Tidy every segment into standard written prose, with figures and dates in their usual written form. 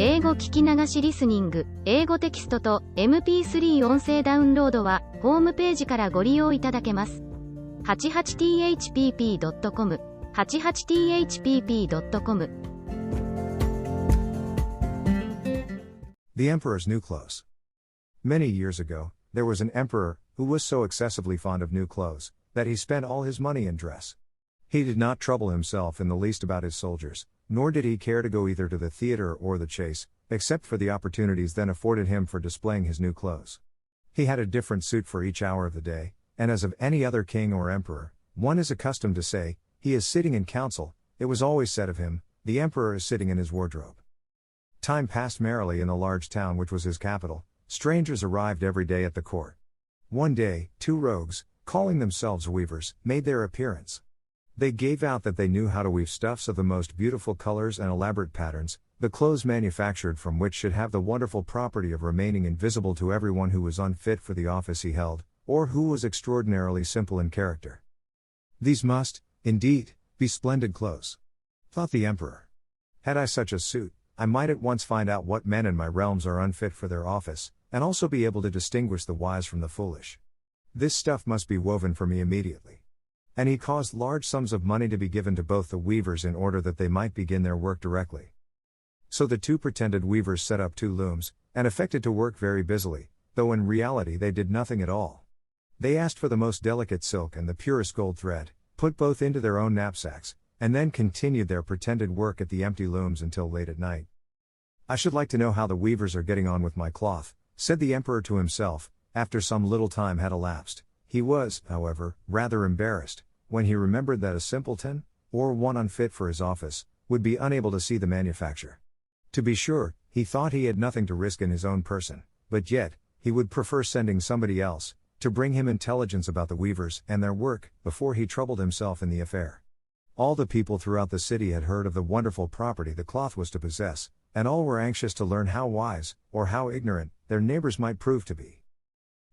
英語聞き流しリスニング、英語テキストと MP3 音声ダウンロードはホームページからご利用いただけます。88thpp.com 88thpp.com The Emperor's New Clothes. Many years ago, there was an emperor who was so excessively fond of new clothes that he spent all his money in dress. He did not trouble himself in the least about his soldiers, nor did he care to go either to the theater or the chase, except for the opportunities then afforded him for displaying his new clothes. He had a different suit for each hour of the day, and as of any other king or emperor, one is accustomed to say, he is sitting in council, it was always said of him, the emperor is sitting in his wardrobe. Time passed merrily in the large town which was his capital. Strangers arrived every day at the court. One day, two rogues, calling themselves weavers, made their appearance. They gave out that they knew how to weave stuffs of the most beautiful colors and elaborate patterns, the clothes manufactured from which should have the wonderful property of remaining invisible to everyone who was unfit for the office he held, or who was extraordinarily simple in character. These must, indeed, be splendid clothes, thought the emperor. Had I such a suit, I might at once find out what men in my realms are unfit for their office, and also be able to distinguish the wise from the foolish. This stuff must be woven for me immediately. And he caused large sums of money to be given to both the weavers in order that they might begin their work directly. So the two pretended weavers set up two looms, and affected to work very busily, though in reality they did nothing at all. They asked for the most delicate silk and the purest gold thread, put both into their own knapsacks, and then continued their pretended work at the empty looms until late at night. I should like to know how the weavers are getting on with my cloth, said the emperor to himself, after some little time had elapsed. He was, however, rather embarrassed, when he remembered that a simpleton, or one unfit for his office, would be unable to see the manufacture. To be sure, he thought he had nothing to risk in his own person, but yet, he would prefer sending somebody else, to bring him intelligence about the weavers and their work, before he troubled himself in the affair. All the people throughout the city had heard of the wonderful property the cloth was to possess, and all were anxious to learn how wise, or how ignorant, their neighbors might prove to be.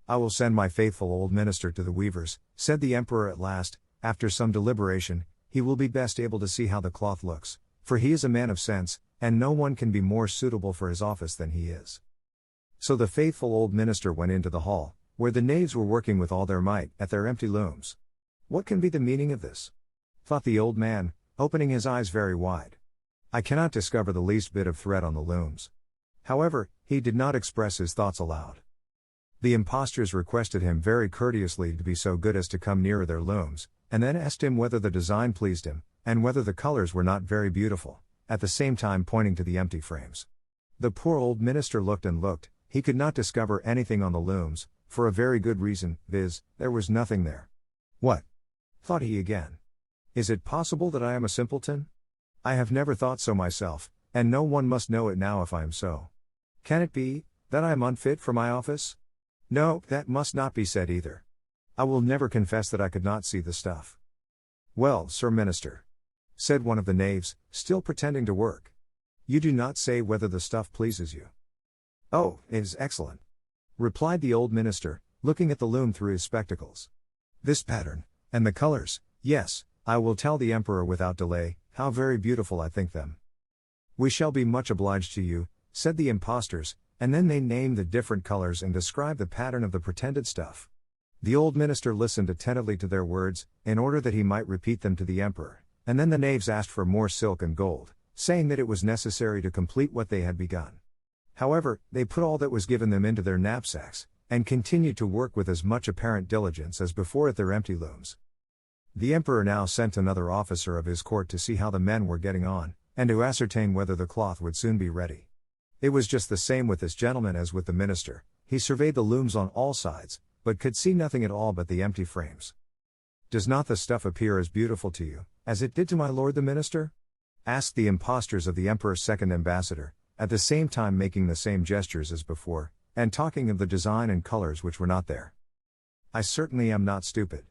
I will send my faithful old minister to the weavers, said the emperor at last. After some deliberation, he will be best able to see how the cloth looks, for he is a man of sense, and no one can be more suitable for his office than he is. So the faithful old minister went into the hall, where the knaves were working with all their might, at their empty looms. What can be the meaning of this? Thought the old man, opening his eyes very wide. I cannot discover the least bit of thread on the looms. However, he did not express his thoughts aloud. The impostors requested him very courteously to be so good as to come nearer their looms, and then asked him whether the design pleased him, and whether the colors were not very beautiful, at the same time pointing to the empty frames. The poor old minister looked and looked, he could not discover anything on the looms, for a very good reason, viz., there was nothing there. What? Thought he again. Is it possible that I am a simpleton? I have never thought so myself, and no one must know it now if I am so. Can it be, that I am unfit for my office? No, that must not be said either. I will never confess that I could not see the stuff. Well, Sir Minister, said one of the knaves, still pretending to work. You do not say whether the stuff pleases you. Oh, it is excellent, replied the old minister, looking at the loom through his spectacles. This pattern, and the colors, yes, I will tell the emperor without delay, how very beautiful I think them. We shall be much obliged to you, said the impostors, and then they named the different colors and described the pattern of the pretended stuff. The old minister listened attentively to their words, in order that he might repeat them to the emperor, and then the knaves asked for more silk and gold, saying that it was necessary to complete what they had begun. However, they put all that was given them into their knapsacks, and continued to work with as much apparent diligence as before at their empty looms. The emperor now sent another officer of his court to see how the men were getting on, and to ascertain whether the cloth would soon be ready. It was just the same with this gentleman as with the minister. He surveyed the looms on all sides, but could see nothing at all but the empty frames. Does not the stuff appear as beautiful to you, as it did to my lord the minister? Asked the impostors of the emperor's second ambassador, at the same time making the same gestures as before, and talking of the design and colors which were not there. I certainly am not stupid,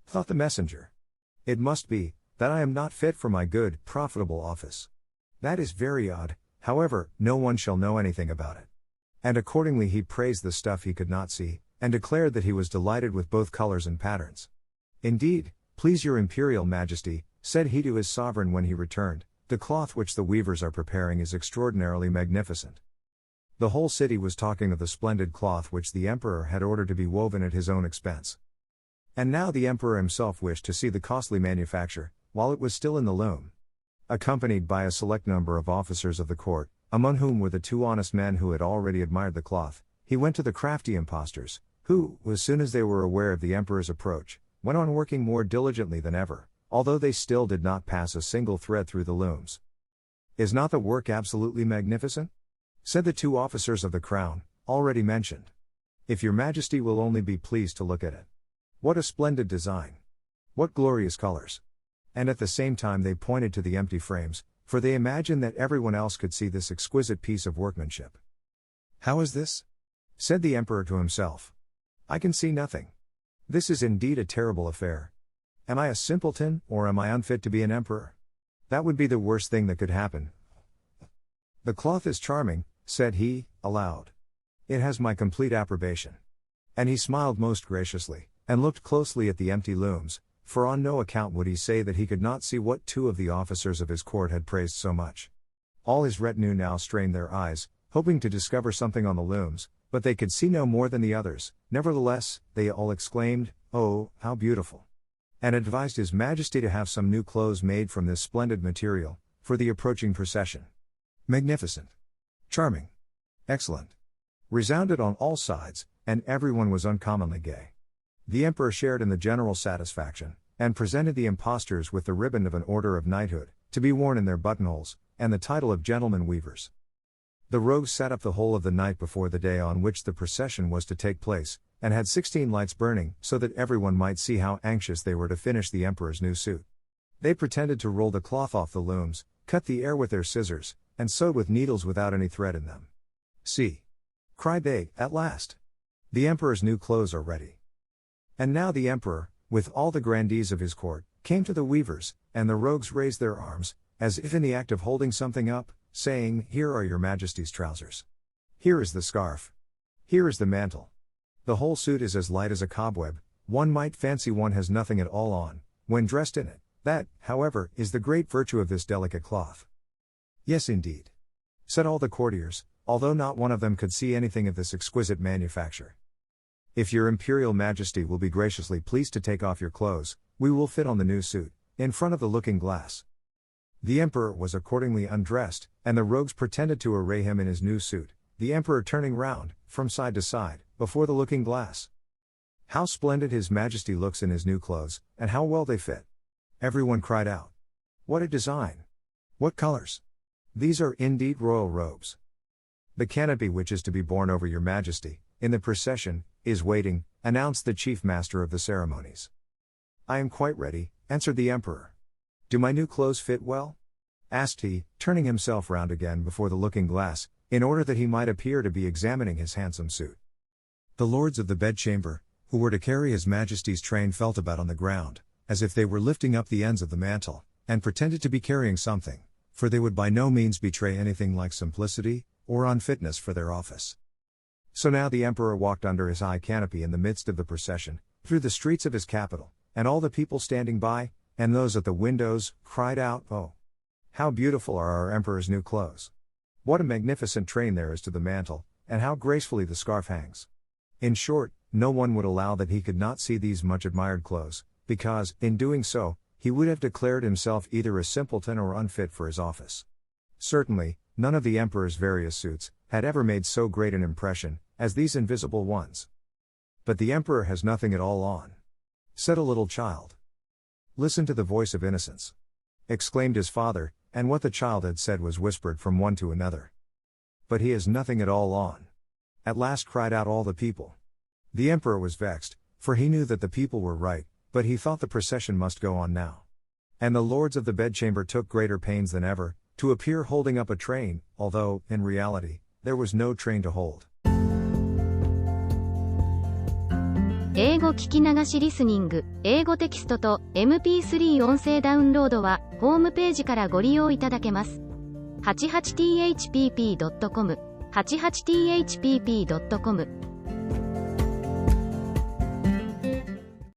thought the messenger. It must be, that I am not fit for my good, profitable office. That is very odd, however, no one shall know anything about it. And accordingly he praised the stuff he could not see, and declared that he was delighted with both colors and patterns. Indeed, please your imperial majesty, said he to his sovereign when he returned, The cloth which the weavers are preparing is extraordinarily magnificent. The whole city was talking of the splendid cloth which the emperor had ordered to be woven at his own expense. And now the emperor himself wished to see the costly manufacture, while it was still in the loom. Accompanied by a select number of officers of the court, among whom were the two honest men who had already admired the cloth, he went to the crafty impostors, who, as soon as they were aware of the emperor's approach, went on working more diligently than ever, although they still did not pass a single thread through the looms. "Is not the work absolutely magnificent?" said the two officers of the crown, already mentioned. "If your majesty will only be pleased to look at it. What a splendid design! What glorious colors!" And at the same time they pointed to the empty frames, for they imagined that everyone else could see this exquisite piece of workmanship. "How is this?" said the emperor to himself. "I can see nothing. This is indeed a terrible affair. Am I a simpleton, or am I unfit to be an emperor? That would be the worst thing that could happen. The cloth is charming," said he, aloud. "It has my complete approbation." And he smiled most graciously, and looked closely at the empty looms, for on no account would he say that he could not see what two of the officers of his court had praised so much. All his retinue now strained their eyes, hoping to discover something on the looms, but they could see no more than the others. Nevertheless, they all exclaimed, "Oh, how beautiful!" and advised his majesty to have some new clothes made from this splendid material, for the approaching procession. Magnificent! Charming! Excellent! Resounded on all sides, and everyone was uncommonly gay. The emperor shared in the general satisfaction, and presented the impostors with the ribbon of an order of knighthood, to be worn in their buttonholes, and the title of gentlemen weavers. The rogues sat up the whole of the night before the day on which the procession was to take place, and had 16 lights burning, so that everyone might see how anxious they were to finish the emperor's new suit. They pretended to roll the cloth off the looms, cut the air with their scissors, and sewed with needles without any thread in them. "See!" cried they, at last. "The emperor's new clothes are ready." And now the emperor, with all the grandees of his court, came to the weavers, and the rogues raised their arms, as if in the act of holding something up, saying, "Here are your majesty's trousers. Here is the scarf. Here is the mantle. The whole suit is as light as a cobweb, one might fancy one has nothing at all on, when dressed in it. That, however, is the great virtue of this delicate cloth." "Yes, indeed," said all the courtiers, although not one of them could see anything of this exquisite manufacture. "If your imperial majesty will be graciously pleased to take off your clothes, we will fit on the new suit, in front of the looking glass." The emperor was accordingly undressed, and the rogues pretended to array him in his new suit, the emperor turning round, from side to side, before the looking glass. "How splendid his majesty looks in his new clothes, and how well they fit!" everyone cried out. "What a design! What colors! These are indeed royal robes." "The canopy which is to be borne over your majesty, in the procession, is waiting," announced the chief master of the ceremonies. "I am quite ready," answered the emperor. "Do my new clothes fit well?" asked he, turning himself round again before the looking glass, in order that he might appear to be examining his handsome suit. The lords of the bedchamber, who were to carry his majesty's train, felt about on the ground, as if they were lifting up the ends of the mantle, and pretended to be carrying something, for they would by no means betray anything like simplicity, or unfitness for their office. So now the emperor walked under his high canopy in the midst of the procession, through the streets of his capital, and all the people standing by, and those at the windows, cried out, "Oh! How beautiful are our emperor's new clothes! What a magnificent train there is to the mantle, and how gracefully the scarf hangs!" In short, no one would allow that he could not see these much admired clothes, because, in doing so, he would have declared himself either a simpleton or unfit for his office. Certainly, none of the emperor's various suits had ever made so great an impression as these invisible ones. "But the emperor has nothing at all on," said a little child. "Listen to the voice of innocence," exclaimed his father, and what the child had said was whispered from one to another. "But he has nothing at all on," at last cried out all the people. The emperor was vexed, for he knew that the people were right, but he thought the procession must go on now. And the lords of the bedchamber took greater pains than ever, to appear holding up a train, although, in reality, there was no train to hold. 英語聞き流しリスニング、英語テキストと MP3 音声ダウンロードは、ホームページからご利用いただけます。88thpp.com、88thpp.com